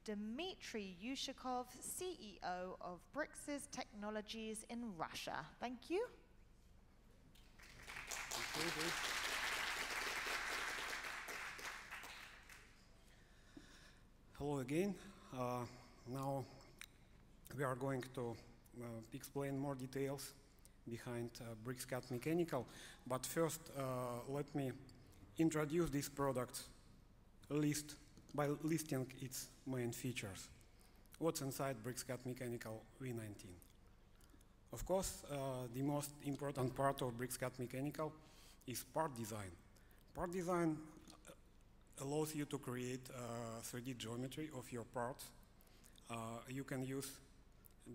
Dmitry Yushakov, CEO of Bricsys Technologies in Russia. Thank you. Hello again. Now we are going to explain more details behind BricsCAD Mechanical. But first, let me introduce this product by listing its main features. What's inside BricsCAD Mechanical V19? Of course, the most important part of BricsCAD Mechanical is part design. Part design allows you to create 3D geometry of your parts. You can use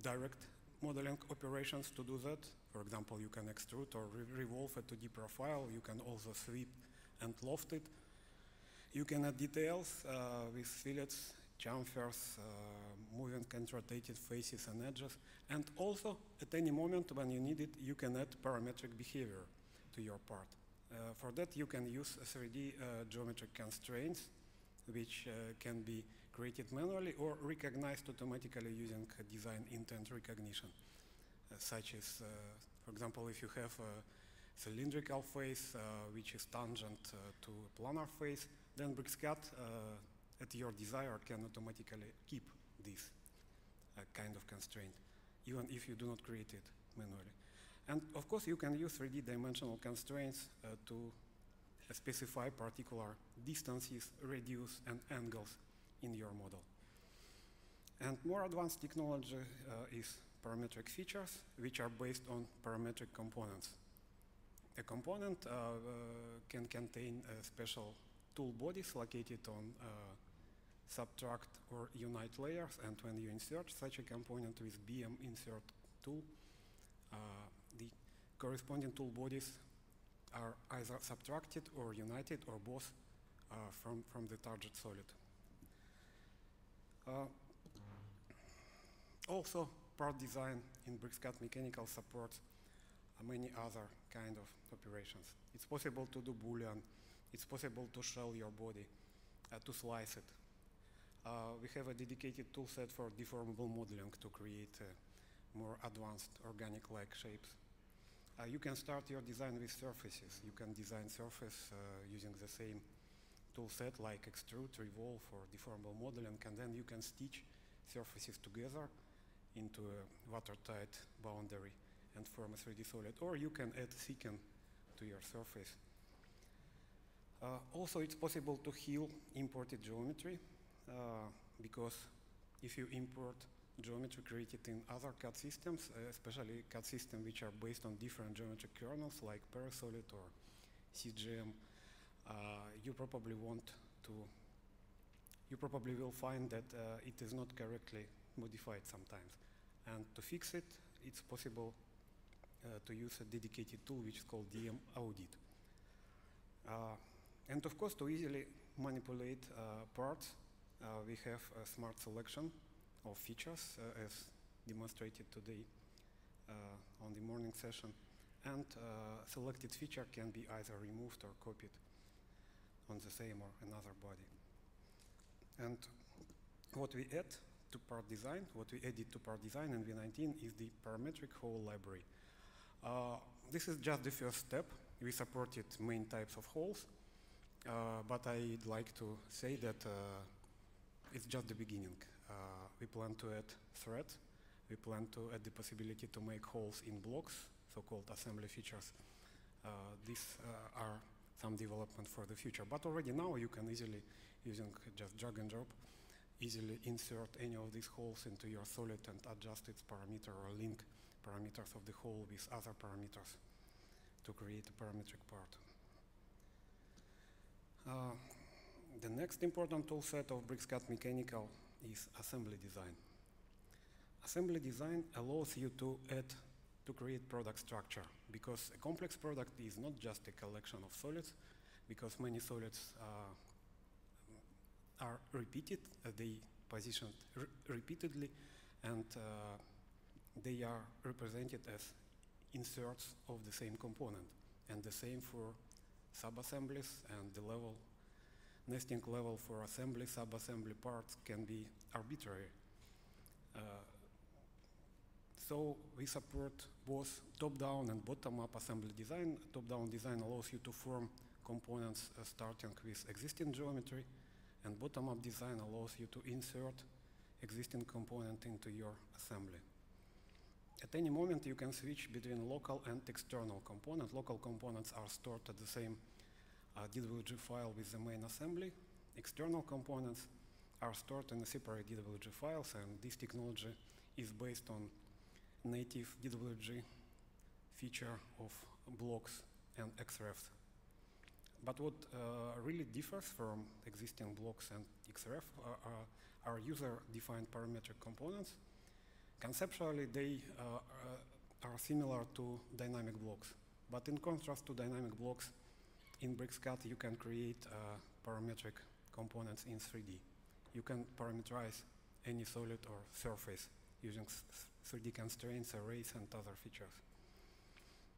direct modeling operations to do that. For example, you can extrude or revolve a 2D profile. You can also sweep and loft it. You can add details with fillets, chamfers, moving and rotated faces and edges. And also, at any moment when you need it, you can add parametric behavior to your part. For that, you can use 3D geometric constraints, which can be created manually or recognized automatically using design intent recognition, such as, for example, if you have a cylindrical face which is tangent to a planar face, then BricsCAD, at your desire, can automatically keep this kind of constraint, even if you do not create it manually. And of course, you can use 3D dimensional constraints to specify particular distances, radius, and angles in your model. And more advanced technology is parametric features, which are based on parametric components. A component can contain special tool bodies located on subtract or unite layers, and when you insert such a component with BM insert tool, the corresponding tool bodies are either subtracted or united or both from the target solid. Also, part design in BricsCAD Mechanical supports many other kind of operations. It's possible to do Boolean. It's possible to shell your body, to slice it. We have a dedicated tool set for deformable modeling to create more advanced organic-like shapes. You can start your design with surfaces. You can design surface using the same tool set like extrude, revolve, or deformable modeling, and then you can stitch surfaces together into a watertight boundary and form a 3D solid. Or you can add thicken to your surface. Also, it's possible to heal imported geometry because if you import geometry created in other CAD systems, especially CAD systems which are based on different geometric kernels like Parasolid or CGM, you probably will find that it is not correctly modified sometimes. And to fix it, it's possible to use a dedicated tool which is called DM Audit. And of course, to easily manipulate parts, we have a smart selection of features as demonstrated today on the morning session. And selected feature can be either removed or copied on the same or another body. And what we add to part design, what we added to part design in V19 is the parametric hole library. This is just the first step. We supported main types of holes, but I'd like to say that it's just the beginning. We plan to add threads. We plan to add the possibility to make holes in blocks, so-called assembly features. These are some development for the future. But already now you can easily, using just drag and drop, easily insert any of these holes into your solid and adjust its parameter or link parameters of the hole with other parameters to create a parametric part. The next important tool set of BricsCAD Mechanical is assembly design. Assembly design allows you to create product structure, because a complex product is not just a collection of solids, because many solids are repeated, they positioned repeatedly, and they are represented as inserts of the same component. And the same for sub-assemblies, and the nesting level for assembly, sub-assembly parts can be arbitrary. So we support both top-down and bottom-up assembly design. Top-down design allows you to form components starting with existing geometry, and bottom-up design allows you to insert existing component into your assembly. At any moment, you can switch between local and external components. Local components are stored at the same DWG file with the main assembly. External components are stored in a separate DWG files, and this technology is based on native DWG feature of blocks and XREFs. But what really differs from existing blocks and XREF are user-defined parametric components. Conceptually, they are similar to dynamic blocks. But in contrast to dynamic blocks, in BricsCAD you can create parametric components in 3D. You can parameterize any solid or surface using 3D constraints, arrays, and other features.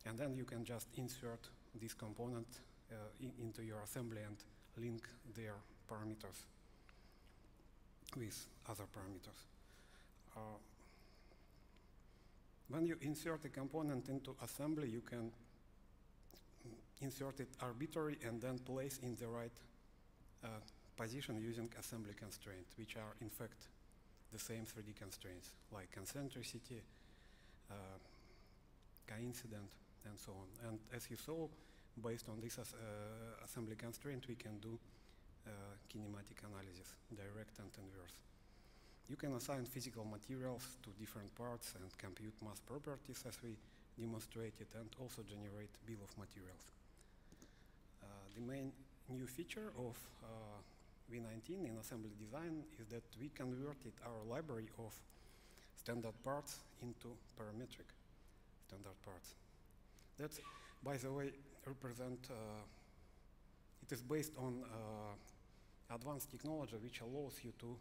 And then you can just insert this component into your assembly and link their parameters with other parameters. When you insert a component into assembly, you can insert it arbitrarily and then place in the right position using assembly constraints, which are in fact the same 3D constraints, like concentricity, coincident, and so on. And as you saw, based on this assembly constraint, we can do kinematic analysis, direct and inverse. You can assign physical materials to different parts and compute mass properties as we demonstrated, and also generate bill of materials. The main new feature of V19 in assembly design is that we converted our library of standard parts into parametric standard parts. That's, by the way, it is based on advanced technology which allows you to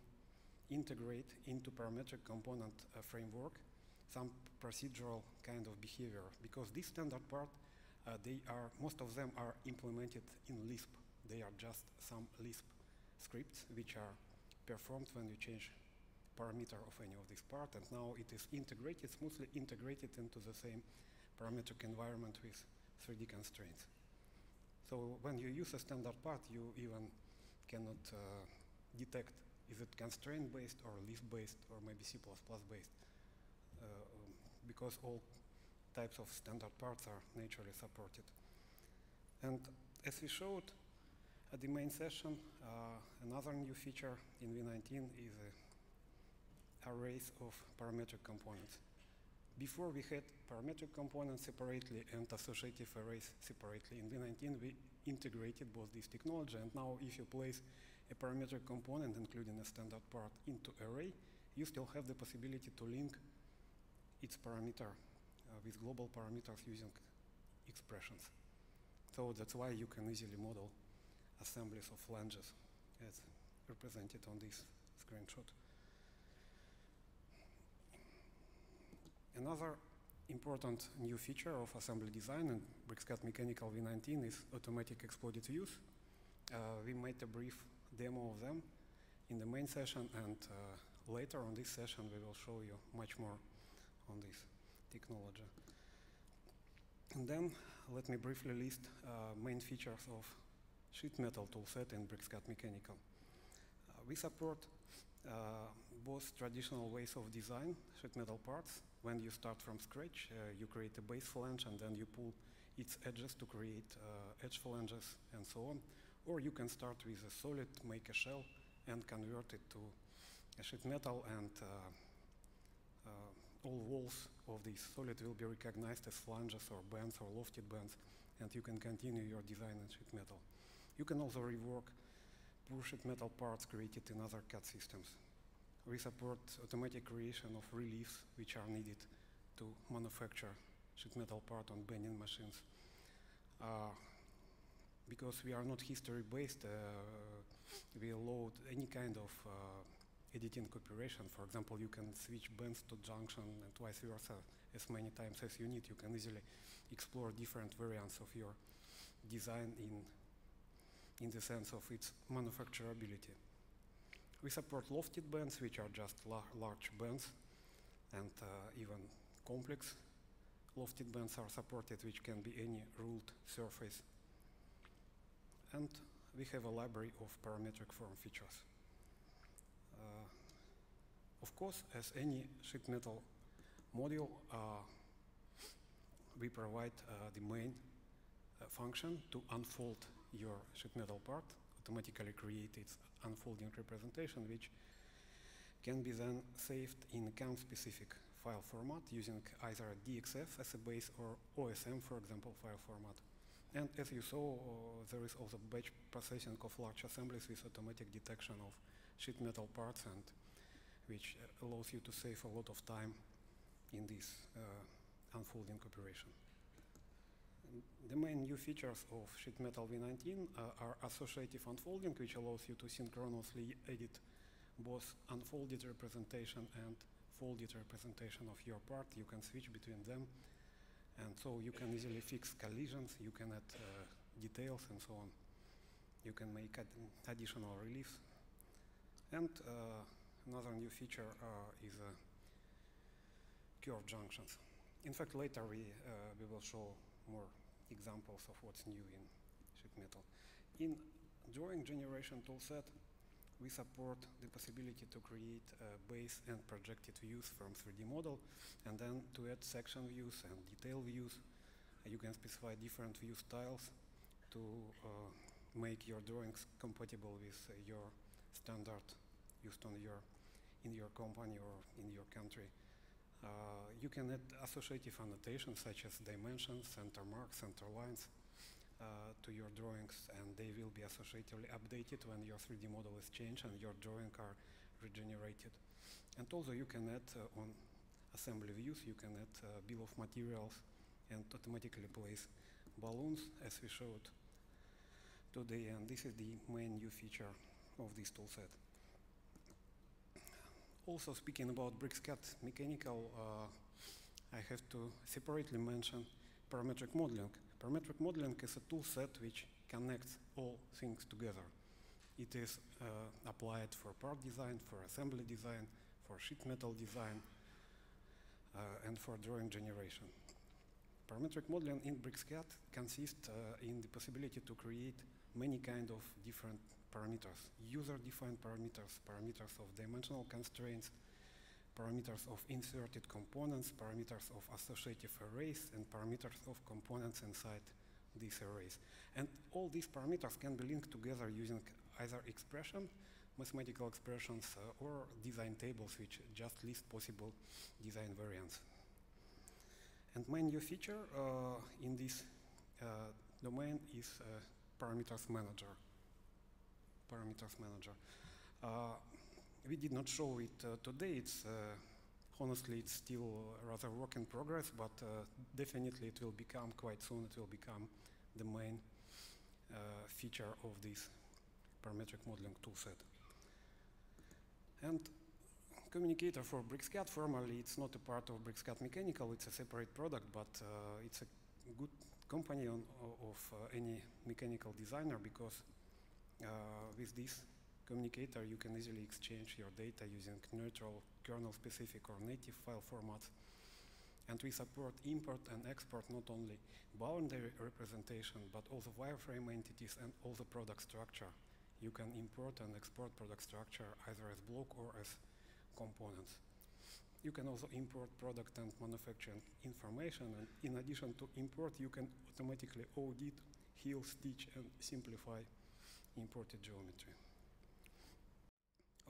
integrate into parametric component framework some procedural kind of behavior, because this standard part, most of them are implemented in Lisp. They are just some Lisp scripts which are performed when you change parameter of any of this part, and now it is integrated, smoothly integrated into the same parametric environment with 3D constraints. So when you use a standard part, you even cannot detect is it constraint-based or Lisp-based or maybe C++ based, because all types of standard parts are naturally supported. And as we showed at the main session, another new feature in V19 is arrays of parametric components. Before we had parametric components separately and associative arrays separately. In V19 we integrated both this technology, and now if you place a parametric component, including a standard part, into array, you still have the possibility to link its parameter with global parameters using expressions. So that's why you can easily model assemblies of flanges as represented on this screenshot. Another important new feature of assembly design in BricsCAD Mechanical V19 is automatic exploded views. We made a brief demo of them in the main session, and later on this session we will show you much more on this technology. And then let me briefly list main features of sheet metal toolset in BricsCAD Mechanical. We support both traditional ways of design sheet metal parts. When you start from scratch, you create a base flange and then you pull its edges to create edge flanges and so on. Or you can start with a solid, make a shell, and convert it to a sheet metal, and all walls of this solid will be recognized as flanges or bends or lofted bends, and you can continue your design in sheet metal. You can also rework poor sheet metal parts created in other CAD systems. We support automatic creation of reliefs which are needed to manufacture sheet metal part on bending machines. Because we are not history-based, we load any kind of editing operation. For example, you can switch bends to junction and vice versa as many times as you need. You can easily explore different variants of your design in the sense of its manufacturability. We support lofted bands, which are just large bands, and even complex lofted bands are supported, which can be any ruled surface. And we have a library of parametric form features. Of course, as any sheet metal module, we provide the main function to unfold your sheet metal part, automatically create its unfolding representation, which can be then saved in account-specific file format using either DXF as a base or OSM, for example, file format. And as you saw, there is also batch processing of large assemblies with automatic detection of sheet metal parts, and which allows you to save a lot of time in this unfolding operation. The main new features of sheet metal V19 are associative unfolding, which allows you to synchronously edit both unfolded representation and folded representation of your part. You can switch between them, and so you can easily fix collisions, you can add details and so on. You can make additional reliefs. And another new feature is curved junctions. In fact, later we will show more examples of what's new in sheet metal. In drawing generation toolset, we support the possibility to create base and projected views from 3D model, and then to add section views and detail views. You can specify different view styles to make your drawings compatible with your standard used on in your company or in your country. You can add associative annotations such as dimensions, center marks, center lines to your drawings, and they will be associatively updated when your 3D model is changed and your drawing are regenerated. And also you can add on assembly views, you can add bill of materials and automatically place balloons as we showed today, and this is the main new feature of this toolset. Also, speaking about BricsCAD mechanical, I have to separately mention parametric modeling. Parametric modeling is a tool set which connects all things together. It is applied for part design, for assembly design, for sheet metal design, and for drawing generation. Parametric modeling in BricsCAD consists in the possibility to create many kind of different parameters, user-defined parameters, parameters of dimensional constraints, parameters of inserted components, parameters of associative arrays, and parameters of components inside these arrays. And all these parameters can be linked together using either expression, mathematical expressions, or design tables which just list possible design variants. And main new feature in this domain is parameters manager. We did not show it today. It's honestly, it's still rather work in progress, but definitely it will become quite soon. It will become the main feature of this parametric modeling toolset. And Communicator for BricsCAD, formally it's not a part of BricsCAD Mechanical, it's a separate product, but it's a good companion of any mechanical designer, because with this Communicator you can easily exchange your data using neutral kernel-specific or native file formats. And we support import and export not only boundary representation, but also wireframe entities and all the product structure. You can import and export product structure either as block or as components. You can also import product and manufacturing information, and in addition to import, you can automatically audit, heal, stitch, and simplify imported geometry.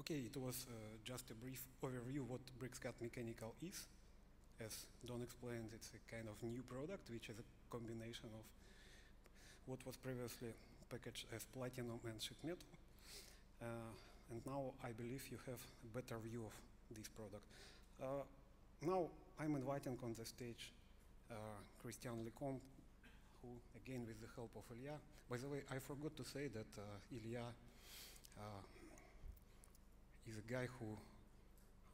Okay, it was just a brief overview what BricsCAD Mechanical is. As Don explained, it's a kind of new product, which is a combination of what was previously packaged as Platinum and sheet metal. And now I believe you have a better view of this product. Now I'm inviting on the stage Christian Lecomte, who, again, with the help of Ilya. By the way, I forgot to say that Ilya is a guy who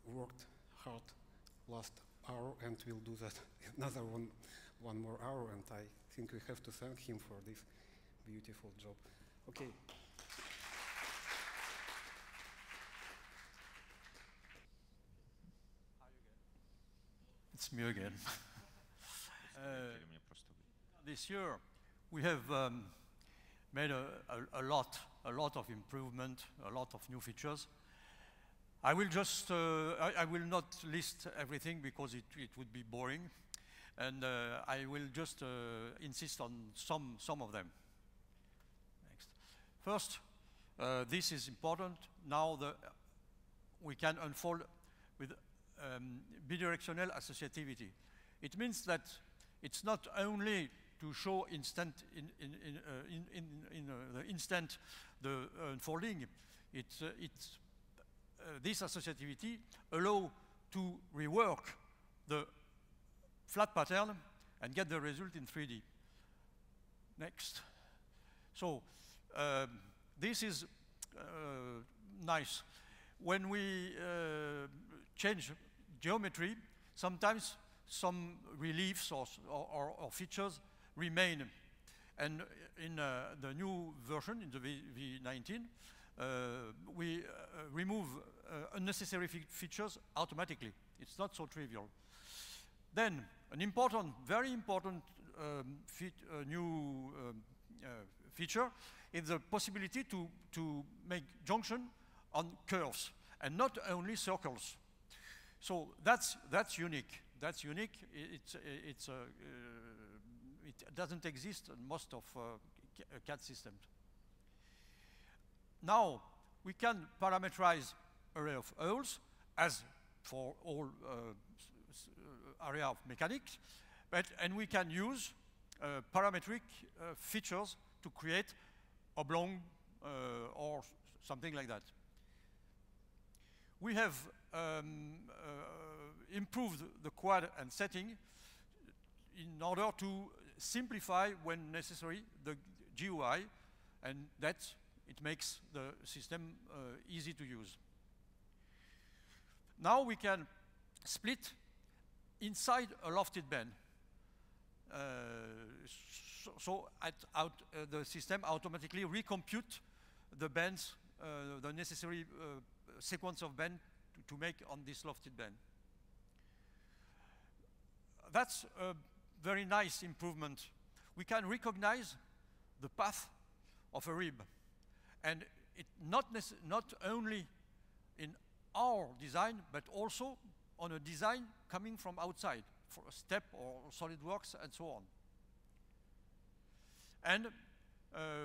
worked hard last hour and will do that another one more hour, and I think we have to thank him for this beautiful job. Okay. It's me again. This year, we have made a lot of improvement, a lot of new features. I will just, I will not list everything because it would be boring, and I will just insist on some of them. Next. First, this is important. Now we can unfold with bidirectional associativity. It means that it's not only to show the instant the unfolding. This associativity allows to rework the flat pattern and get the result in 3D. Next. So this is nice. When we change geometry, sometimes some reliefs or features remain. And in the new version, in the V19, we remove unnecessary features automatically. It's not so trivial. Then, an important, very important new feature is the possibility to make junction on curves and not only circles. So that's unique. That's unique. It doesn't exist in most of CAD systems. Now we can parametrize array of holes as for all area of mechanics, and we can use parametric features to create oblong or something like that. We have improved the quad and setting in order to simplify, when necessary, the GUI, and that it makes the system easy to use. Now we can split inside a lofted band. So the system automatically recompute the bands, the necessary sequence of band to make on this lofted band. That's a very nice improvement. We can recognize the path of a rib, and it not only in our design, but also on a design coming from outside, for a STEP or SolidWorks and so on. And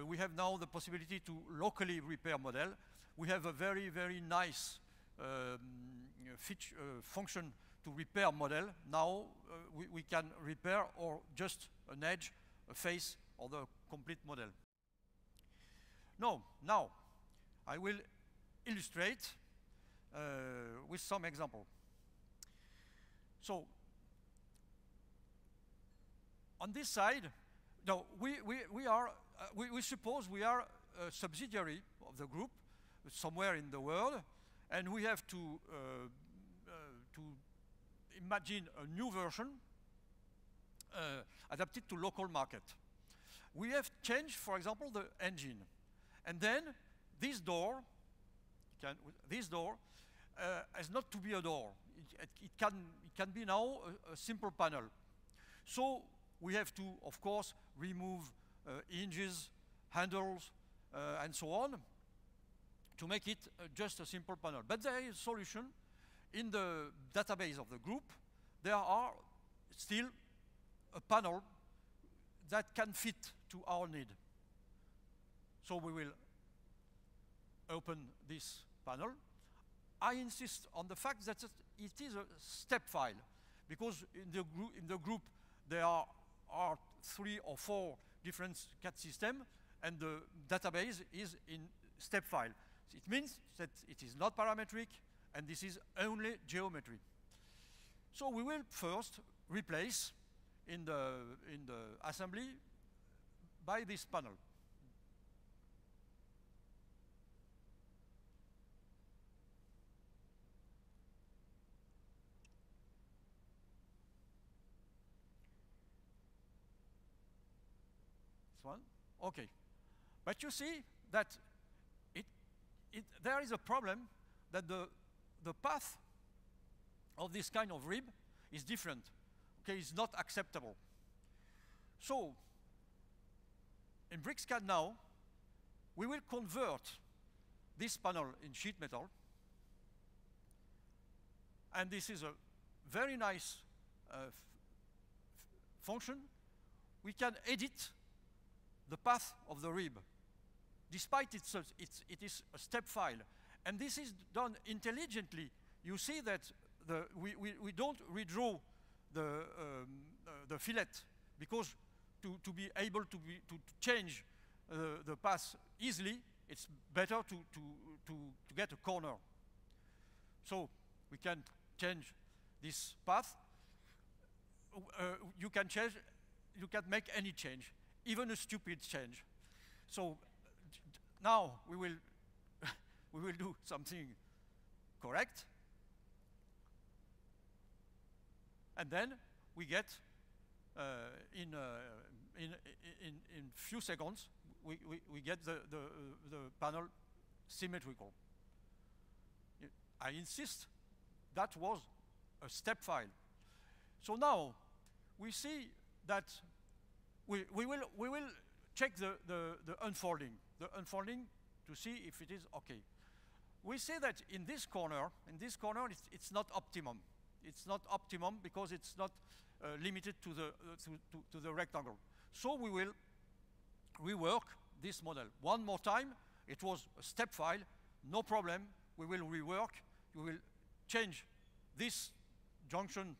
we have now the possibility to locally repair model. We have a very, very nice function to repair model. Now we can repair or just an edge, a face, or the complete model. No, now I will illustrate with some example. So on this side, now we suppose we are a subsidiary of the group somewhere in the world, and we have to imagine a new version adapted to local market. We have changed, for example, the engine, and then this door has not to be a door. It can be now a simple panel. So we have to, of course, remove hinges, handles, and so on, to make it just a simple panel. But there is a solution. In the database of the group, there are still a panel that can fit to our need. So we will open this panel. I insist on the fact that it is a step file, because in the group there are 3 or 4 different CAD systems, and the database is in step file. It means that it is not parametric, and this is only geometry. So we will first replace in the assembly by this panel. This one? Okay. But you see that there is a problem that the path of this kind of rib is different. Okay, it's not acceptable. So, in BricsCAD now, we will convert this panel in sheet metal. And this is a very nice function. We can edit the path of the rib, despite it is a step file. And this is done intelligently. You see that we don't redraw the fillet, because to be able to change the path easily, it's better to get a corner. So we can change this path. You can make any change, even a stupid change. So now we will we will do something correct, and then we get in few seconds we get the panel symmetrical. I insist, that was a step file. So now we see that we will check the unfolding to see if it is okay. We see that in this corner it's not optimum. It's not optimum because it's not limited to the rectangle. So we will rework this model one more time. It was a step file, no problem. We will rework. We will change this junction.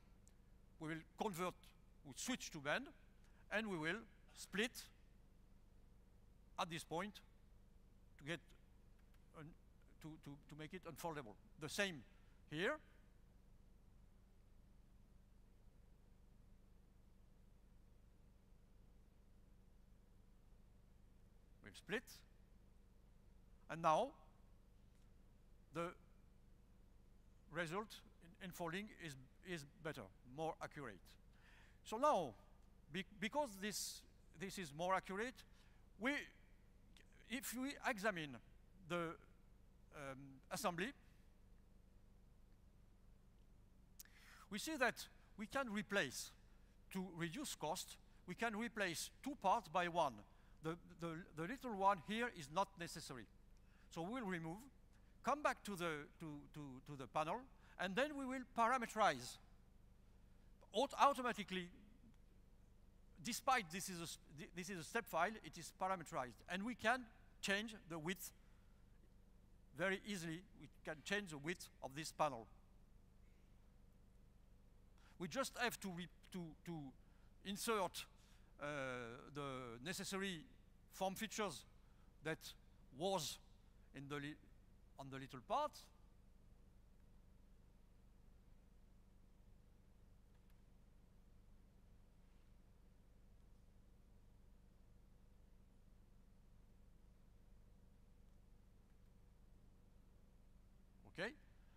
We will convert. We switch to bend, and we will split at this point to get to make it unfoldable. The same here. We'll split, and now the result in unfolding is better, more accurate. So now, because this is more accurate, if we examine the assembly, we see that we can replace, to reduce cost, we can replace two parts by one. The little one here is not necessary. So we'll remove, come back to the panel, and then we will parametrize. Automatically, despite this is a step file, it is parametrized. And we can change the width very easily. We can change the width of this panel. We just have to insert the necessary form features that was in on the little part. Okay,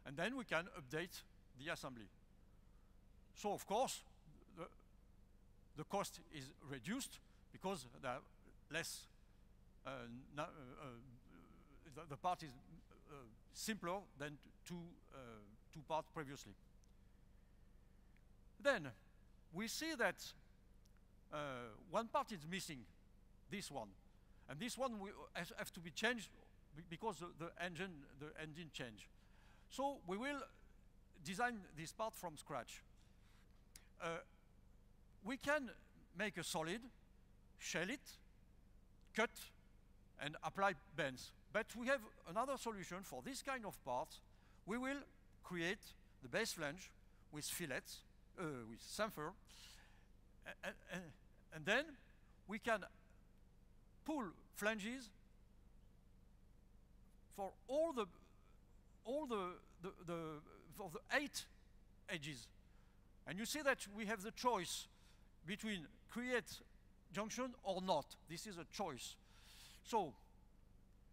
and then we can update the assembly. So of course, the cost is reduced because there are less. The part is simpler than two parts previously. Then we see that one part is missing, this one, and this one have to be changed because the engine changed. So we will design this part from scratch. We can make a solid, shell it, cut, and apply bends. But we have another solution for this kind of parts. We will create the base flange with fillets, with chamfer, and then we can pull flanges for all the 8 edges. And you see that we have the choice between create junction or not. This is a choice. So,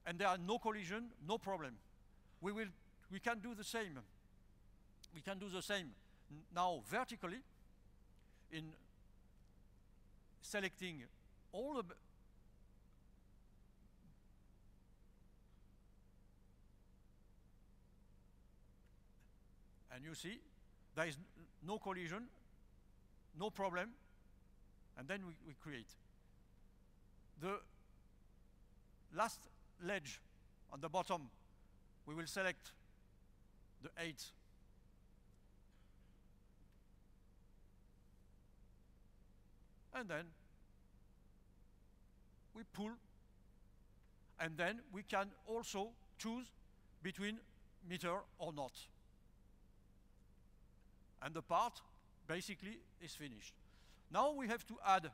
and there are no collision, no problem. We can do the same. We can do the same now vertically in selecting all the and you see there is no collision, no problem, and then we create. The last ledge on the bottom, we will select the 8. And then we pull, and then we can also choose between meter or not. And the part basically is finished. Now we have to add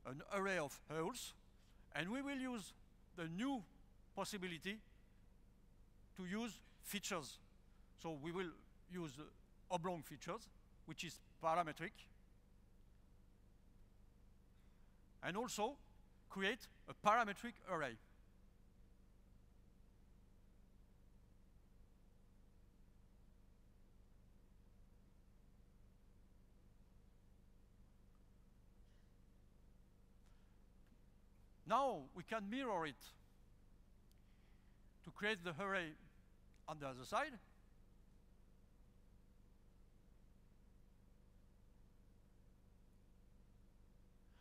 an array of holes, and we will use the new possibility to use features. So we will use oblong features, which is parametric, and also create a parametric array. Now we can mirror it to create the array on the other side.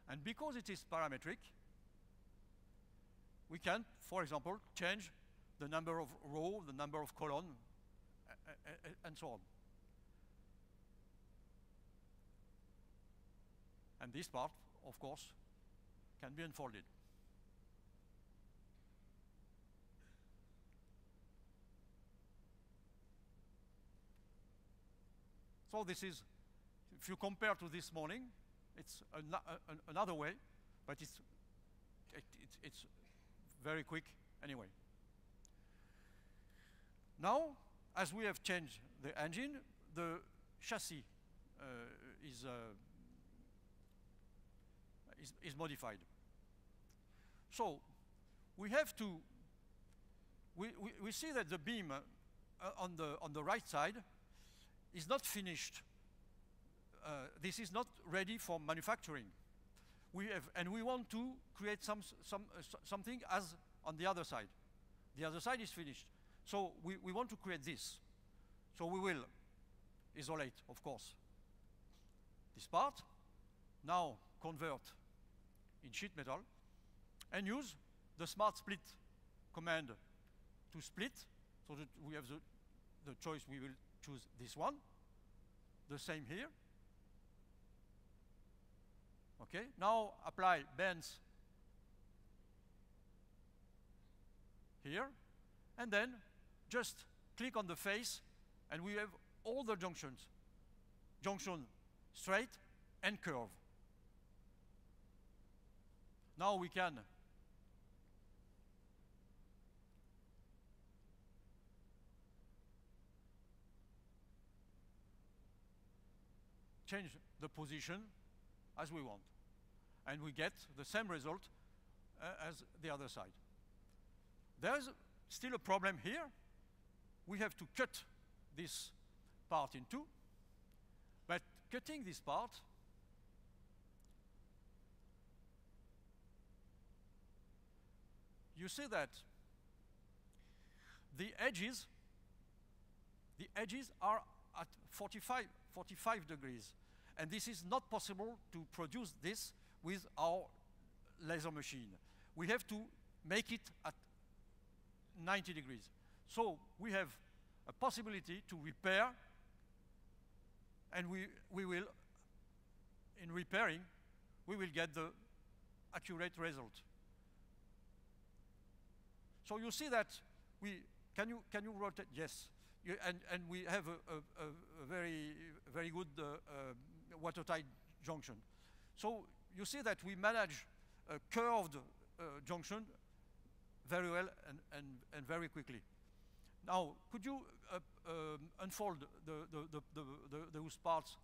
And because it is parametric, we can, for example, change the number of rows, the number of columns, and so on. And this part, of course, can be unfolded. So this is, if you compare to this morning, it's another way, but it's very quick anyway. Now, as we have changed the engine, the chassis is modified. So we have to, we see that the beam on the right side is not finished. This is not ready for manufacturing. And we want to create something as on the other side. The other side is finished. So we want to create this. So we will isolate, of course, this part. Now convert in sheet metal and use the smart split command to split, so that we have the choice. We will choose this one. The same here. Okay, now apply bends here, and then just click on the face, and we have all the junctions. Junction straight and curve. Now we can change the position as we want. And we get the same result as the other side. There's still a problem here. We have to cut this part in two. But cutting this part, you see that the edges are at 45 degrees. And this is not possible to produce this with our laser machine. We have to make it at 90 degrees. So we have a possibility to repair, and we will, in repairing, we will get the accurate result. So you see that can you rotate? Yes. And we have a very good watertight junction. So you see that we manage a curved junction very well and very quickly. Now, could you unfold those parts?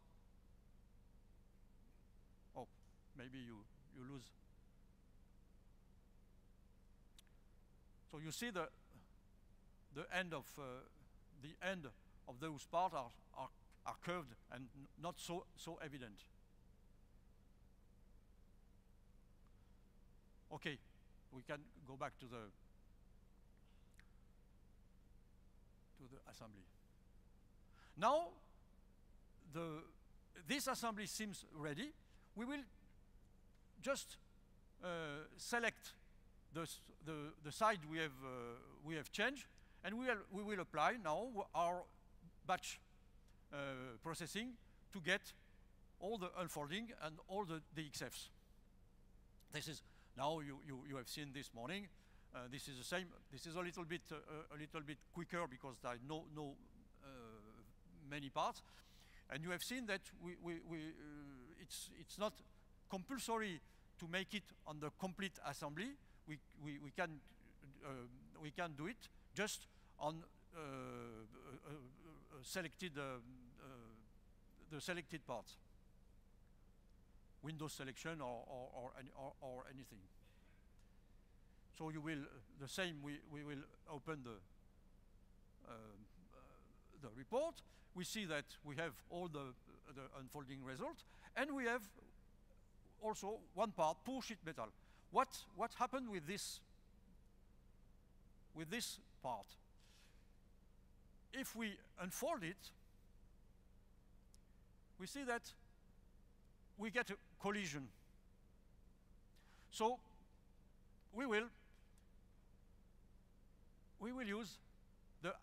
Oh, maybe you lose. So you see the end of those parts are curved and not so evident. Okay, we can go back to the assembly. Now, this assembly seems ready, we will just select the side we have changed, and we will apply now our batch processing to get all the unfolding and all the XFs. This is now you have seen this morning. This is the same. This is a little bit quicker because there are no many parts, and you have seen that it's not compulsory to make it on the complete assembly. We can do it just on selected the selected parts. Windows selection or anything. So you will the same. We will open the report. We see that we have all the unfolding results, and we have also one part, poor sheet metal. What happened with this part? If we unfold it, we see that we get a collision. So we will use the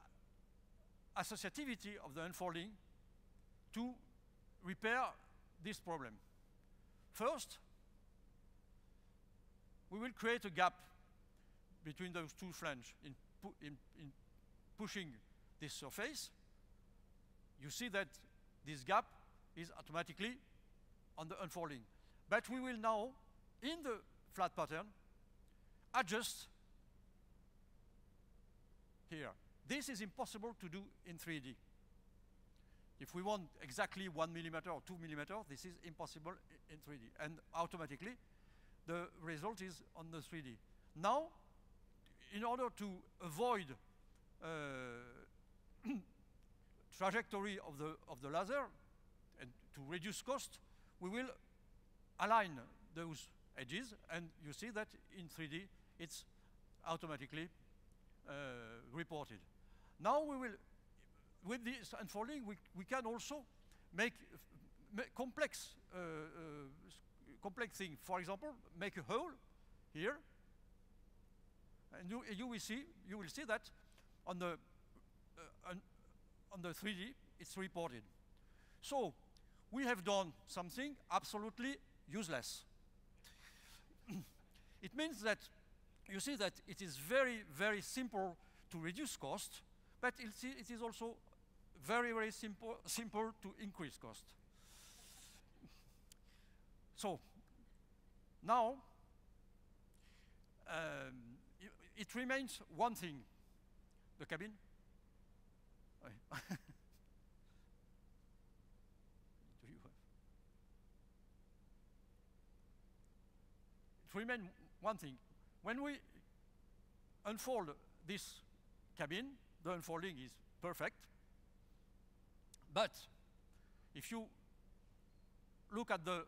associativity of the unfolding to repair this problem. First, we will create a gap between those two flanges in pushing this surface. You see that this gap is automatically on the unfolding. But we will now, in the flat pattern, adjust here. This is impossible to do in 3D. If we want exactly 1 millimeter or 2 millimeter, this is impossible in 3D. And automatically, the result is on the 3D. Now, in order to avoid trajectory of the laser and to reduce cost, we will align those edges, and you see that in 3D it's automatically reported. Now we will, with this unfolding, we can also make complex thing. For example, make a hole here, and you will see that on the 3D it's reported. So we have done something absolutely useless. It means that you see that it is very, very simple to reduce cost, but it is also very, very simple to increase cost. So now it remains one thing: the cabin. It remains one thing. When we unfold this cabin, the unfolding is perfect. But if you look at the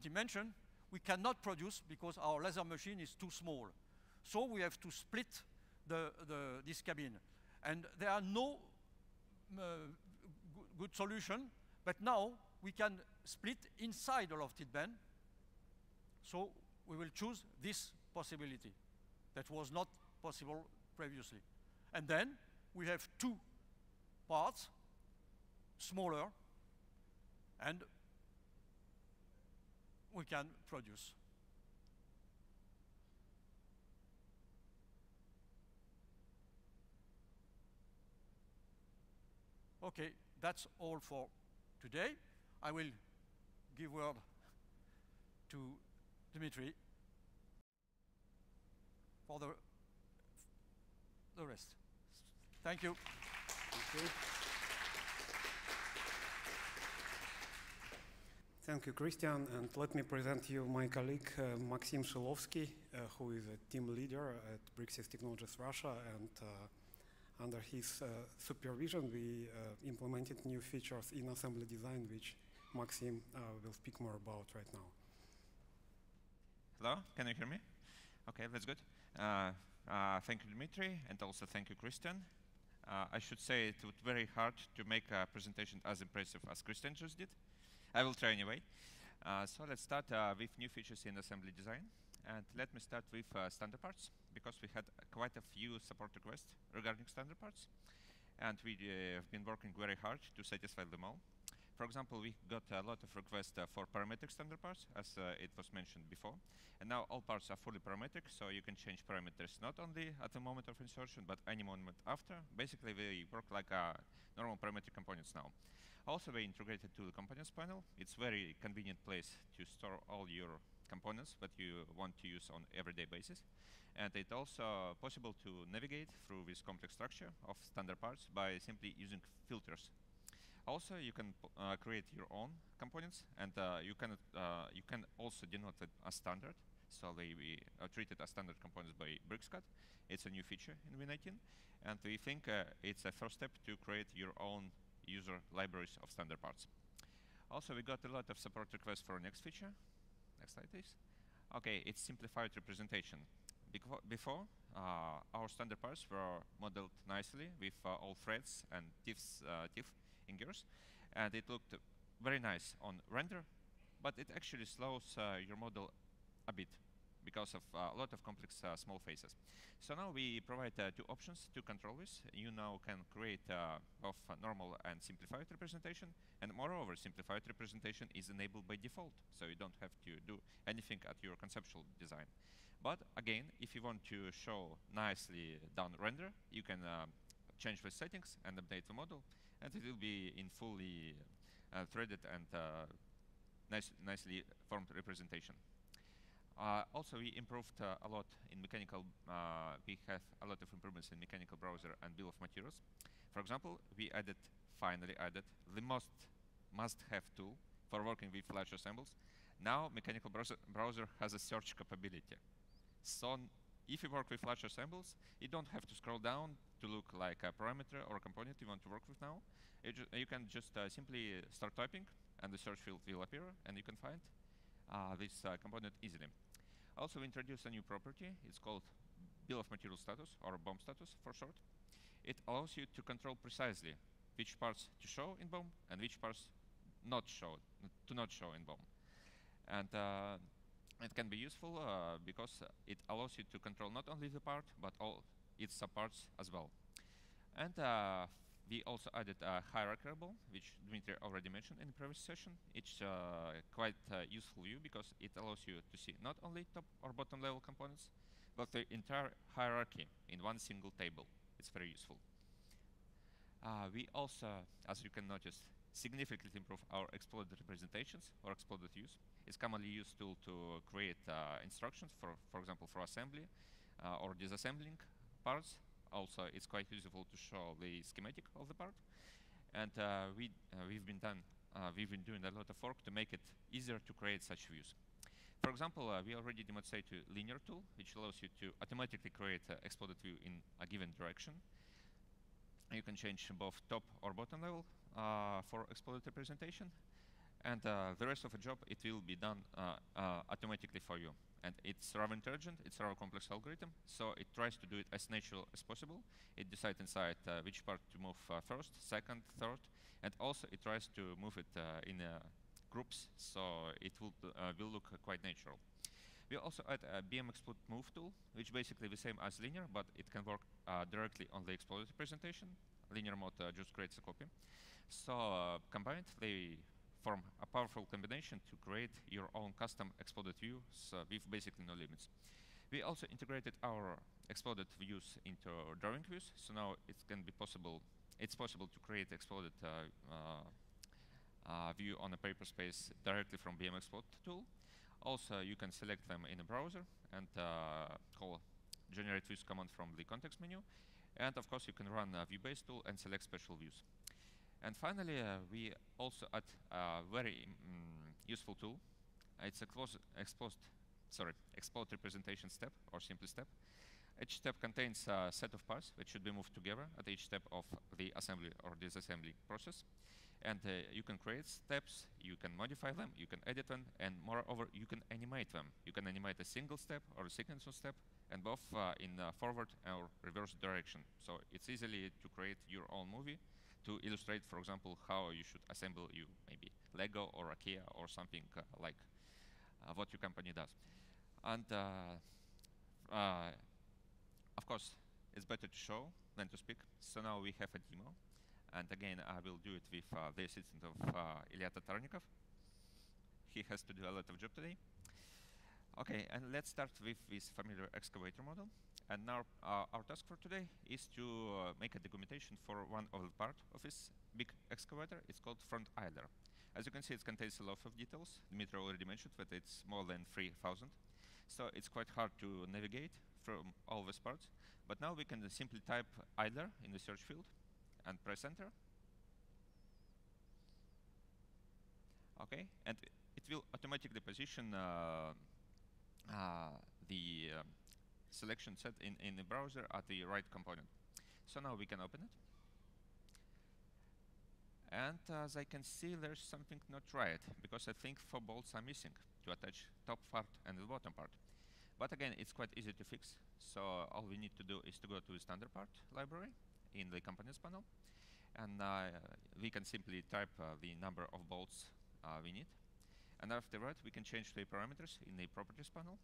dimension, we cannot produce because our laser machine is too small. So we have to split this cabin. And there are no good solution, but now we can split inside a lofted band. So we will choose this possibility that was not possible previously. And then we have two parts, smaller, and we can produce. Okay, that's all for today. I will give word to Dimitri for the rest. Thank you. Okay. Thank you, Christian. And let me present you my colleague, Maxim Shilovsky, who is a team leader at Bricsys Technologies Russia. And under his supervision, we implemented new features in assembly design, which Maxim will speak more about right now. Hello, can you hear me? Okay, that's good. Thank you, Dimitri, and also thank you, Christian. I should say it would be very hard to make a presentation as impressive as Christian just did. I will try anyway. So let's start with new features in assembly design. And let me start with standard parts, because we had quite a few support requests regarding standard parts. And we have been working very hard to satisfy them all. For example, we got a lot of requests for parametric standard parts, as it was mentioned before. And now all parts are fully parametric, so you can change parameters not only at the moment of insertion, but any moment after. Basically, we work like normal parametric components now. Also, we integrated to the components panel. It's very convenient place to store all your components that you want to use on everyday basis. And it's also possible to navigate through this complex structure of standard parts by simply using filters. Also, you can create your own components, and you can also denote it as standard. So we treated as standard components by BricsCAD. It's a new feature in V19, and we think it's a first step to create your own user libraries of standard parts. Also, we got a lot of support requests for our next feature. Next slide, please. Okay, it's simplified representation. Before, our standard parts were modeled nicely with all threads and teeth fingers, and it looked very nice on render, but it actually slows your model a bit because of a lot of complex small faces. So now we provide two options to control this. You now can create both normal and simplified representation, and moreover, simplified representation is enabled by default, so you don't have to do anything at your conceptual design. But again, if you want to show nicely done render, you can change the settings and update the model, and it will be in fully threaded and nicely formed representation. Also, we improved a lot in mechanical. We have a lot of improvements in mechanical browser and bill of materials. For example, we finally added the must-have tool for working with flash assembles. Now, mechanical browser has a search capability. So if you work with flash assembles, you don't have to scroll down to look like a parameter or a component you want to work with now. You can just simply start typing, and the search field will appear, and you can find this component easily. Also, we introduced a new property. It's called bill of material status, or BOM status for short. It allows you to control precisely which parts to show in BOM and which parts not show in BOM. And it can be useful because it allows you to control not only the part, but all its subparts as well. And we also added a hierarchical, which Dmitry already mentioned in the previous session. It's quite a useful view because it allows you to see not only top or bottom level components, but the entire hierarchy in one single table. It's very useful. We also, as you can notice, significantly improve our exploded representations or exploded views. It's commonly used tool to create instructions, for example, for assembly or disassembling parts. Also, it's quite useful to show the schematic of the part. And we've been doing a lot of work to make it easier to create such views. For example, we already demonstrated linear tool, which allows you to automatically create an exploded view in a given direction. You can change both top or bottom level for exploded representation. And the rest of the job, it will be done automatically for you. And it's rather intelligent, it's a rather complex algorithm, so it tries to do it as natural as possible. It decides inside which part to move first, second, third, and also it tries to move it in groups, so it will look quite natural. We also add a BM Explode Move tool, which basically the same as linear, but it can work directly on the exploded representation. Linear mode just creates a copy. So combined, they form a powerful combination to create your own custom exploded views with basically no limits. We also integrated our exploded views into drawing views, so now it's possible to create exploded view on a paper space directly from BM Explode tool. Also, you can select them in a browser and call generate views command from the context menu. And of course, you can run a view-based tool and select special views. And finally, we also add a very useful tool. It's a explode representation step, or simple step. Each step contains a set of parts which should be moved together at each step of the assembly or disassembly process. And you can create steps, you can modify them, you can edit them, and moreover, you can animate them. You can animate a single step or a sequence of step, and both in forward or reverse direction. So it's easily to create your own movie to illustrate, for example, how you should assemble you maybe Lego or IKEA or something like what your company does. And of course, it's better to show than to speak. So now we have a demo. And again, I will do it with the assistant of Ilya Tatarnikov. He has to do a lot of job today. Okay, and let's start with this familiar excavator model. And now our task for today is to make a documentation for one of the part of this big excavator. It's called front idler. As you can see, it contains a lot of details. Dmitry already mentioned that it's more than 3,000. So it's quite hard to navigate from all these parts. But now we can simply type idler in the search field and press enter. Okay, and it will automatically position the selection set in the browser at the right component. So now we can open it. And as I can see, there's something not right, because I think 4 bolts are missing to attach top part and the bottom part. But again, it's quite easy to fix. So all we need to do is to go to the standard part library in the components panel, and we can simply type the number of bolts we need. And after that, we can change the parameters in the properties panel.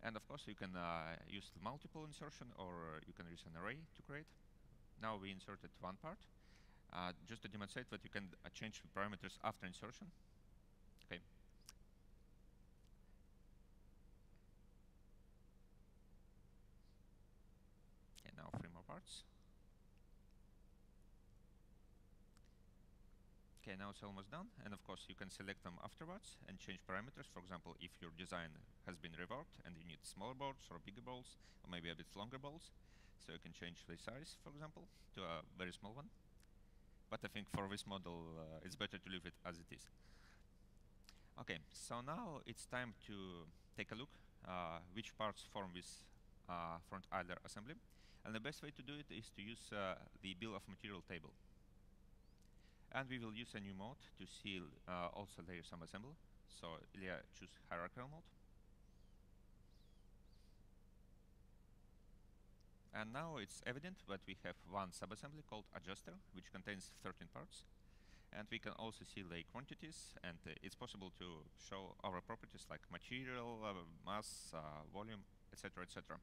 And of course, you can use the multiple insertion, or you can use an array to create. Now we inserted one part. Just to demonstrate that you can change the parameters after insertion. Okay. Okay, now 3 more parts. Okay, now it's almost done. And of course, you can select them afterwards and change parameters. For example, if your design has been reworked and you need smaller bolts or bigger bolts, or maybe a bit longer bolts, so you can change the size, for example, to a very small one. But I think for this model, it's better to leave it as it is. Okay, so now it's time to take a look which parts form this front idler assembly. And the best way to do it is to use the bill of material table. And we will use a new mode to see also layer some assembly. So Ilya, choose hierarchical mode. And now it's evident that we have one subassembly called adjuster, which contains 13 parts. And we can also see the quantities, and it's possible to show our properties like material, mass, volume, etc., etc.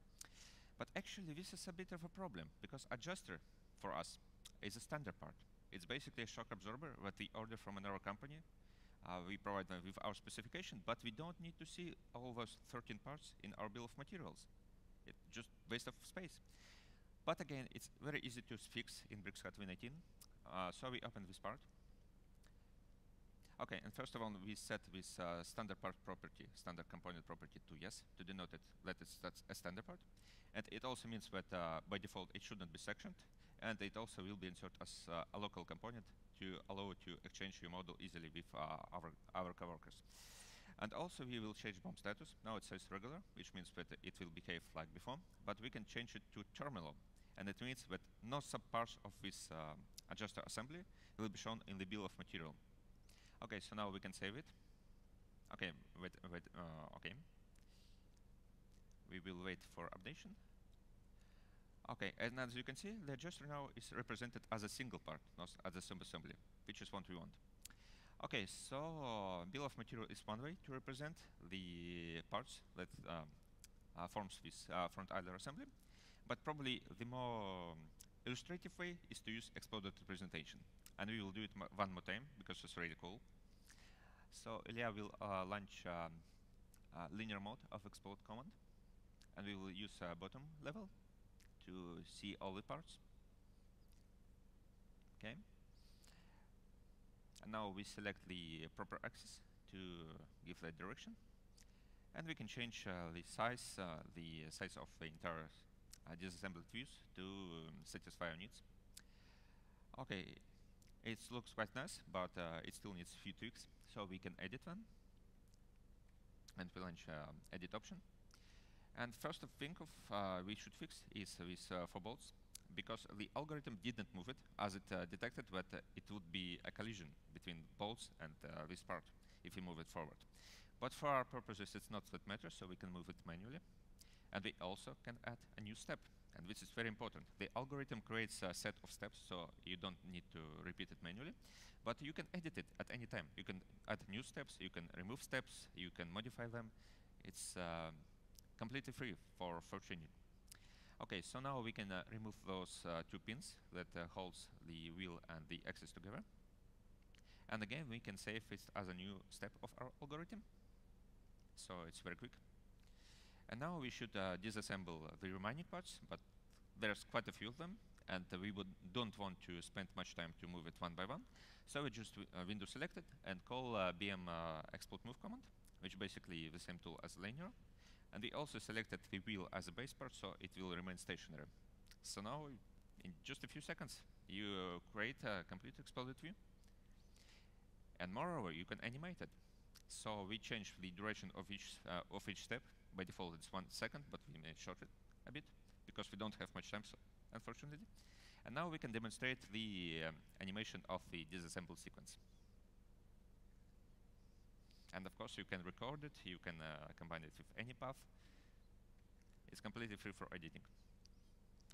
But actually, this is a bit of a problem, because adjuster for us is a standard part. It's basically a shock absorber that we order from another company. We provide them with our specification, but we don't need to see all those 13 parts in our bill of materials. It's just waste of space. But again, it's very easy to fix in BricsCAD v19. So we open this part. Okay, and first of all, we set this standard part property, standard component property to yes, to denote it that that's a standard part. And it also means that by default, it shouldn't be sectioned. And it also will be inserted as a local component to allow you to exchange your model easily with our coworkers. And also, we will change BOM status. Now it says regular, which means that it will behave like before. But we can change it to terminal. And it means that no subparts of this adjuster assembly will be shown in the bill of material. Okay, so now we can save it. Okay, wait, okay. We will wait for updation. Okay, and as you can see, the adjuster now is represented as a single part, not as a subassembly, which is what we want. Okay, so bill of material is one way to represent the parts that forms this front idler assembly, but probably the more illustrative way is to use exploded representation. And we will do it one more time because it's really cool. So Ilya will launch linear mode of explode command, and we will use bottom level to see all the parts. Okay. And now we select the proper axis to give that direction, and we can change the size of the entire disassembled views to satisfy our needs. Okay, it looks quite nice, but it still needs a few tweaks. So we can edit one, and we launch edit option. And first thing we should fix is with for bolts, because the algorithm didn't move it, as it detected that it would be a collision between bolts and this part if we move it forward. But for our purposes, it's not that matters, so we can move it manually. And we also can add a new step, and this is very important. The algorithm creates a set of steps, so you don't need to repeat it manually. But you can edit it at any time. You can add new steps, you can remove steps, you can modify them. It's completely free for tuning. Okay, so now we can remove those two pins that holds the wheel and the axis together. And again, we can save it as a new step of our algorithm. So it's very quick. And now we should disassemble the remaining parts, but there's quite a few of them, and we don't want to spend much time to move it one by one. So we just window selected and call BM export move command, which basically is the same tool as linear. And we also selected the wheel as a base part, so it will remain stationary. So now, in just a few seconds, you create a complete exploded view. And moreover, you can animate it. So we change the duration of each step. By default, it's 1 second, but we may short it a bit because we don't have much time, so unfortunately. And now we can demonstrate the animation of the disassembled sequence. And of course, you can record it, you can combine it with any path. It's completely free for editing.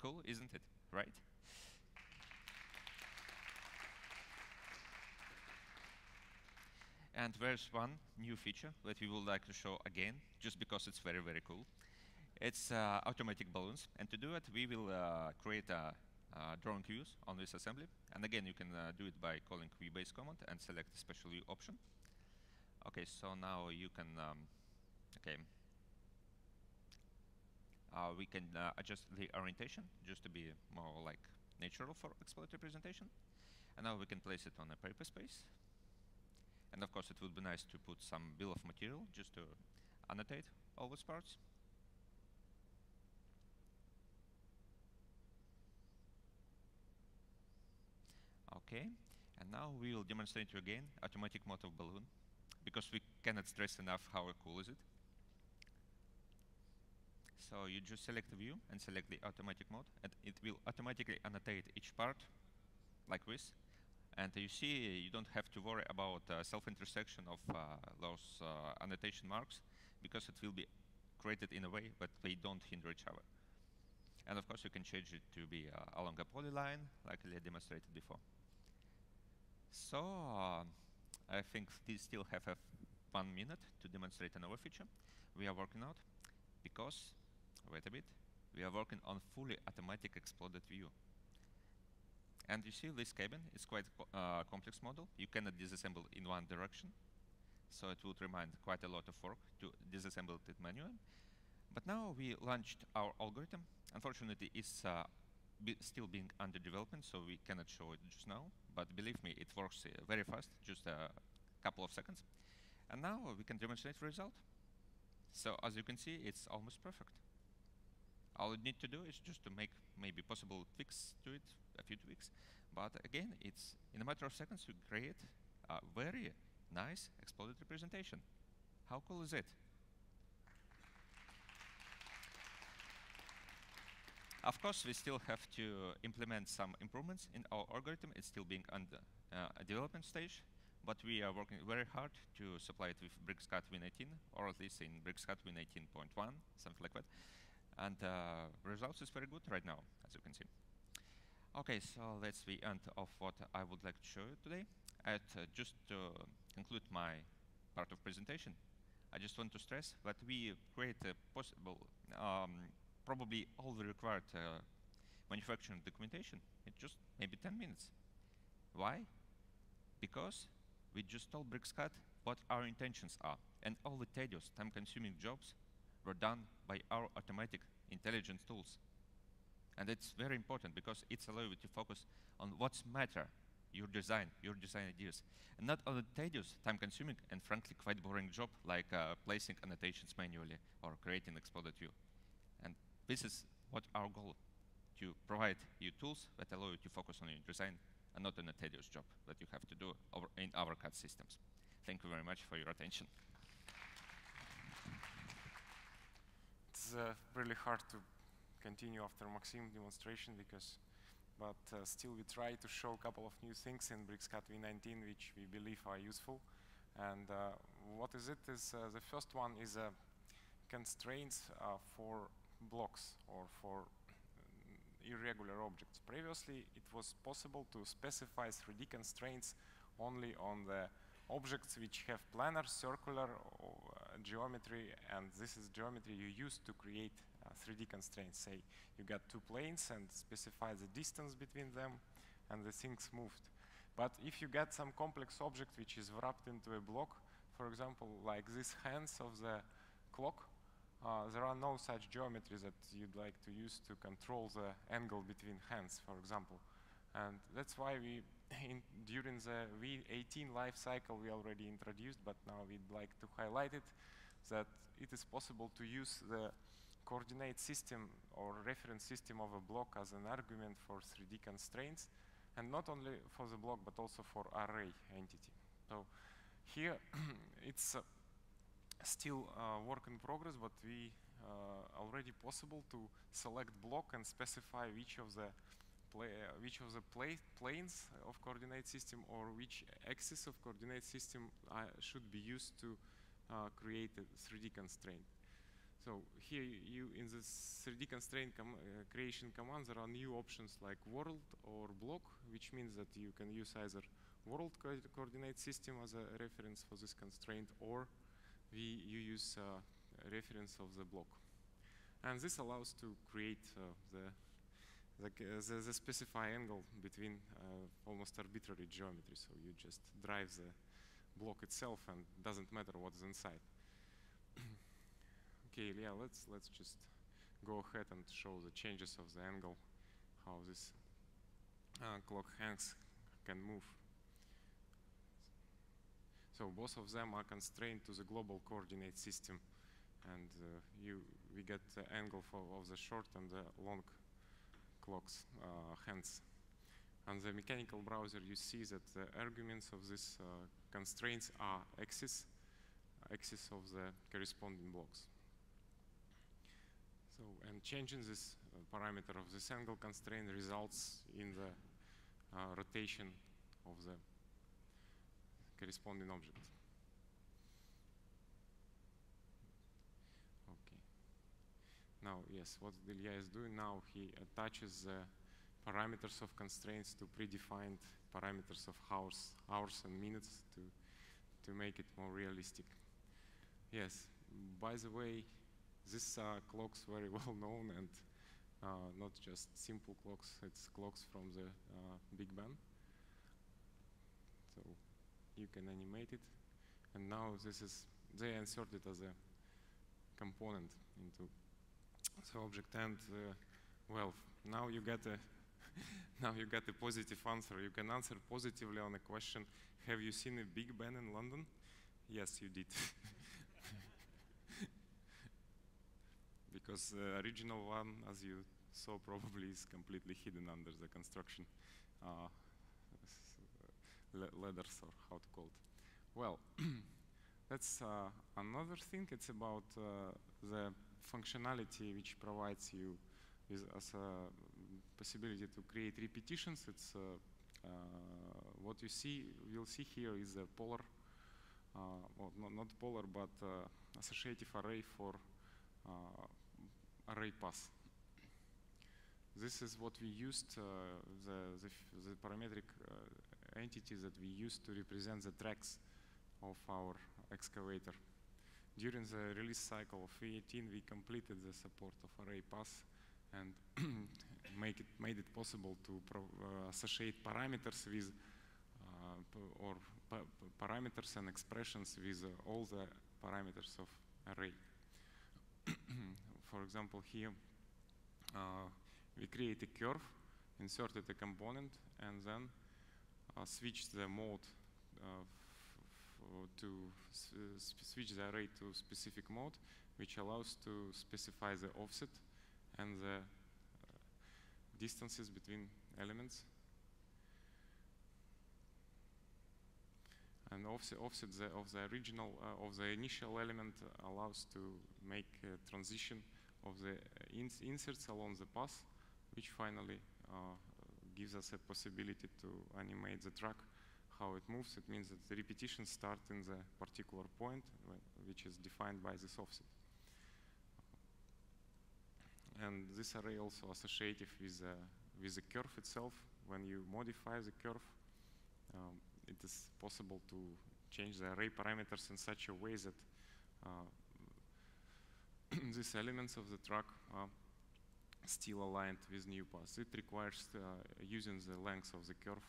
Cool, isn't it? Right? And there's one new feature that we would like to show again, just because it's very, very cool. It's automatic balloons. And to do it, we will create drawing views on this assembly. And again, you can do it by calling view-base command and select the special view option. Okay, so now you can, we can adjust the orientation just to be more like natural for exploded representation. And now we can place it on a paper space. And of course, it would be nice to put some bill of material just to annotate all those parts. Okay, and now we will demonstrate you again automatic mode of balloon, because we cannot stress enough how cool is it. So you just select the view and select the automatic mode, and it will automatically annotate each part like this. And you see, you don't have to worry about self-intersection of those annotation marks, because it will be created in a way that they don't hinder each other. And of course, you can change it to be along a polyline, like I demonstrated before. So I think we still have 1 minute to demonstrate another feature we are working out, because, wait a bit, we are working on fully automatic exploded view. And you see this cabin is quite complex model. You cannot disassemble in one direction. So it would remind quite a lot of work to disassemble it manually. But now we launched our algorithm. Unfortunately, it's still being under development, so we cannot show it just now. But believe me, it works very fast, just a couple of seconds. And now we can demonstrate the result. So as you can see, it's almost perfect. All you need to do is just to make maybe possible tweaks to it, a few tweaks. But again, it's in a matter of seconds you create a very nice exploded representation. How cool is it? Of course, we still have to implement some improvements in our algorithm. It's still being under a development stage, but we are working very hard to supply it with BricsCAD v18, or at least in BricsCAD v18.1, something like that. And results is very good right now, as you can see. Okay, so that's the end of what I would like to show you today. And just to conclude my part of presentation, I just want to stress that we create a possible, probably all the required manufacturing documentation in just maybe 10 minutes. Why? Because we just told BricsCAD what our intentions are, and all the tedious, time-consuming jobs were done by our automatic intelligence tools. And it's very important because it's allows you to focus on what's matter, your design ideas, and not on the tedious, time-consuming, and frankly quite boring job like placing annotations manually or creating exploded view. And this is what our goal, to provide you tools that allow you to focus on your design and not on a tedious job that you have to do in our CAD systems. Thank you very much for your attention. It's really hard to continue after Maxim demonstration but still we try to show a couple of new things in BricsCAD v19 which we believe are useful. And what is it? Is the first one is constraints for blocks or for irregular objects. Previously, it was possible to specify 3D constraints only on the objects which have planar, circular geometry, and this is geometry you use to create 3D constraints. Say you got two planes and specify the distance between them, and the things moved. But if you get some complex object which is wrapped into a block, for example, like these hands of the clock, there are no such geometries that you'd like to use to control the angle between hands, for example. And that's why we, during the V18 life cycle, we already introduced, but now we'd like to highlight it, that it is possible to use the coordinate system or reference system of a block as an argument for 3D constraints, and not only for the block, but also for array entity. So here, it's still work in progress, but we already possible to select block and specify which of the planes of coordinate system or which axis of coordinate system should be used to create a 3D constraint. So here you in this 3D constraint creation command, there are new options like world or block, which means that you can use either world coordinate system as a reference for this constraint, or you use reference of the block. And this allows to create the specify angle between almost arbitrary geometry. So you just drive the block itself and doesn't matter what's inside. Okay, yeah, let's just go ahead and show the changes of the angle, how this clock hands can move. So both of them are constrained to the global coordinate system, and we get the angle of the short and the long clocks hands. On the mechanical browser, you see that the arguments of these constraints are axis of the corresponding blocks. So, and changing this parameter of this angle constraint results in the rotation of the corresponding object. Okay. Now, yes, what Delia is doing now, he attaches the parameters of constraints to predefined parameters of hours and minutes to make it more realistic. Yes, by the way, these are clocks very well known, and not just simple clocks, it's clocks from the Big Bang. So you can animate it, and now they insert it as a component into the object, and well, now you get a positive answer. You can answer positively on a question, have you seen a Big Ben in London? Yes, you did. Because the original one, as you saw, probably is completely hidden under the construction ladders, or how to call it. Well, that's another thing. It's about the functionality which provides you with as a possibility to create repetitions. It's what you'll see here is a polar, well, not polar, but associative array for array path. This is what we used, the parametric entities that we used to represent the tracks of our excavator. During the release cycle of V18, we completed the support of array path and made it possible to associate parameters with parameters and expressions with all the parameters of array. For example, here we create a curve, inserted a component, and then switch the mode switch the array to specific mode, which allows to specify the offset and the distances between elements. And offset of the original of the initial element allows to make a transition of the inserts along the path, which finally gives us a possibility to animate the track, how it moves. It means that the repetitions start in the particular point, which is defined by this offset. And this array also associative with the curve itself. When you modify the curve, it is possible to change the array parameters in such a way that these elements of the track are still aligned with new paths. It requires using the length of the curve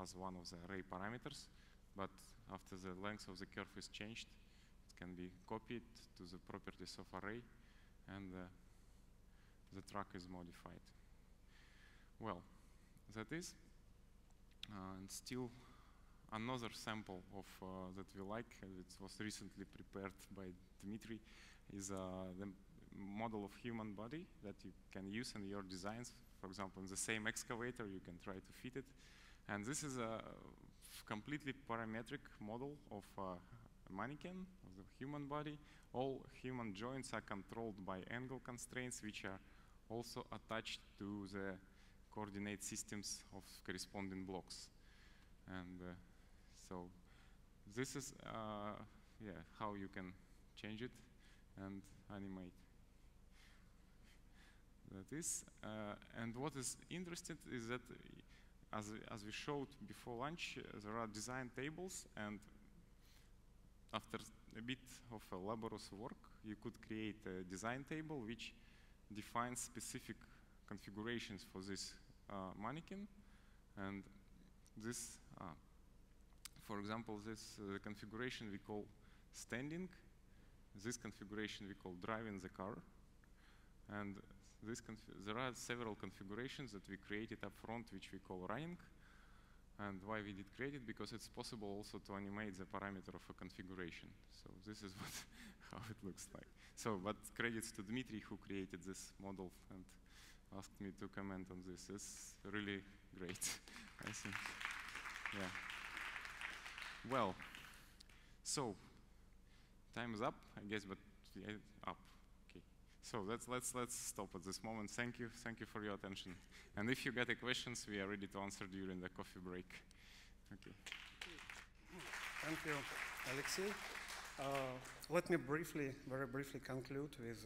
as one of the array parameters, but after the length of the curve is changed, it can be copied to the properties of array, and the track is modified. Well, that is, and still another sample of that we like, it was recently prepared by Dmitry, is the model of human body that you can use in your designs. For example, in the same excavator, you can try to fit it. And this is a completely parametric model of a mannequin, of the human body. All human joints are controlled by angle constraints, which are also attached to the coordinate systems of corresponding blocks. And so this is how you can change it and animate. That is, and what is interesting is that, as we showed before lunch, there are design tables, and after a bit of a laborious work, you could create a design table which defines specific configurations for this mannequin. And this, for example, this configuration we call standing. This configuration we call driving the car. And there are several configurations that we created up front, which we call running. And why we did create it? Because it's possible also to animate the parameter of a configuration. So this is how it looks like. So, but credits to Dmitry, who created this model and asked me to comment on this. It's really great, I think. Yeah. Well, so time is up, I guess, but up. Okay. So let's stop at this moment. Thank you for your attention. And if you get any questions, we are ready to answer during the coffee break. Okay. Thank you, Alexei. Let me very briefly conclude with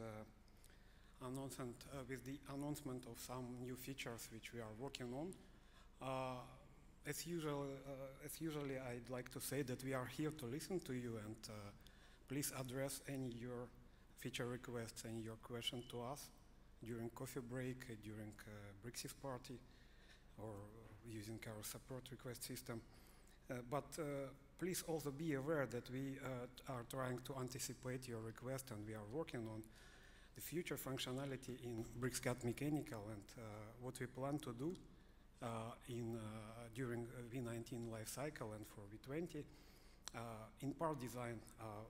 the announcement of some new features which we are working on. As usually, I'd like to say that we are here to listen to you, and please address any your feature requests and your question to us during coffee break, during Bricsys party, or using our support request system. But please also be aware that we are trying to anticipate your request, and we are working on the future functionality in BricsCAD Mechanical, and what we plan to do during V19 lifecycle and for V20. In part design,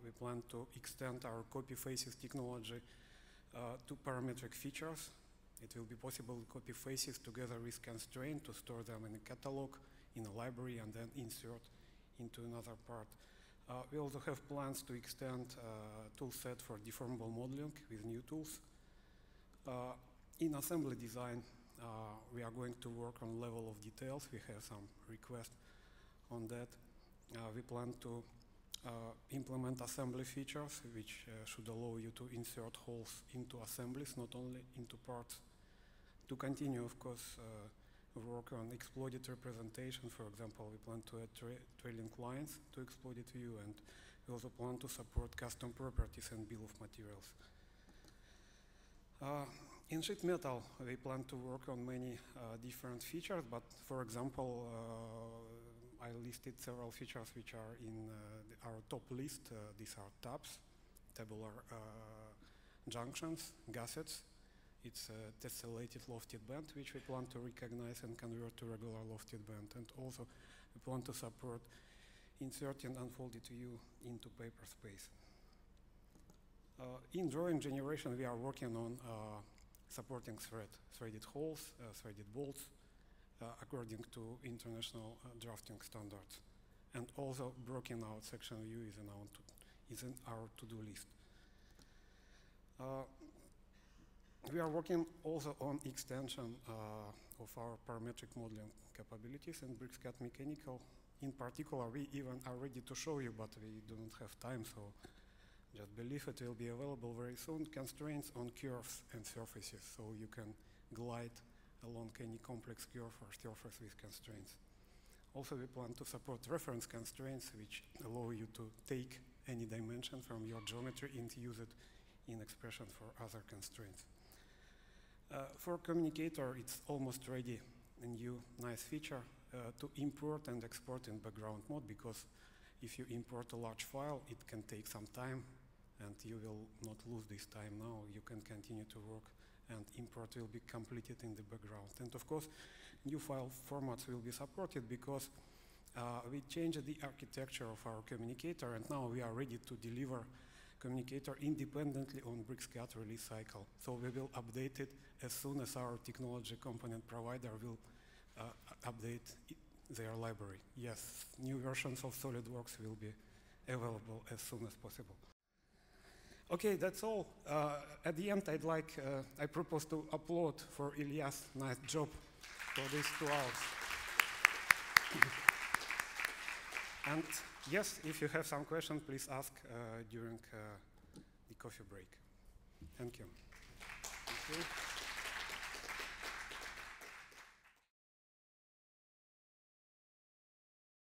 we plan to extend our copy faces technology to parametric features. It will be possible to copy faces together with constraint to store them in a catalog, in a library, and then insert into another part. We also have plans to extend tool set for deformable modeling with new tools. In assembly design, we are going to work on level of details. We have some requests on that. We plan to implement assembly features, which should allow you to insert holes into assemblies, not only into parts. To continue, of course, work on exploited representation. For example, we plan to add trailing lines to exploited view, and we also plan to support custom properties and bill of materials. In sheet metal, we plan to work on many different features, but for example, I listed several features which are in our top list. These are tabs, tabular junctions, gussets. It's a tessellated lofted band, which we plan to recognize and convert to regular lofted band. And also, we plan to support inserting unfolded view into paper space. In drawing generation, we are working on supporting threaded holes, threaded bolts, according to international drafting standards. And also, broken out section view is in our to-do list. We are working also on extension of our parametric modeling capabilities in BricsCAD Mechanical. In particular, we even are ready to show you, but we do not have time, so just believe it will be available very soon. Constraints on curves and surfaces, so you can glide along any complex curve or surface with constraints. Also, we plan to support reference constraints, which allow you to take any dimension from your geometry and use it in expression for other constraints. For Communicator, it's almost ready, a new nice feature to import and export in background mode, because if you import a large file, it can take some time, and you will not lose this time now. You can continue to work, and import will be completed in the background. And of course, new file formats will be supported, because we changed the architecture of our Communicator, and now we are ready to deliver Communicator independently on BricsCAD release cycle. So we will update it as soon as our technology component provider will update their library. Yes, new versions of SolidWorks will be available as soon as possible. Okay, that's all. At the end, I propose to applaud for Ilya's nice job for these 2 hours. And yes, if you have some questions, please ask during the coffee break. Thank you. Thank you.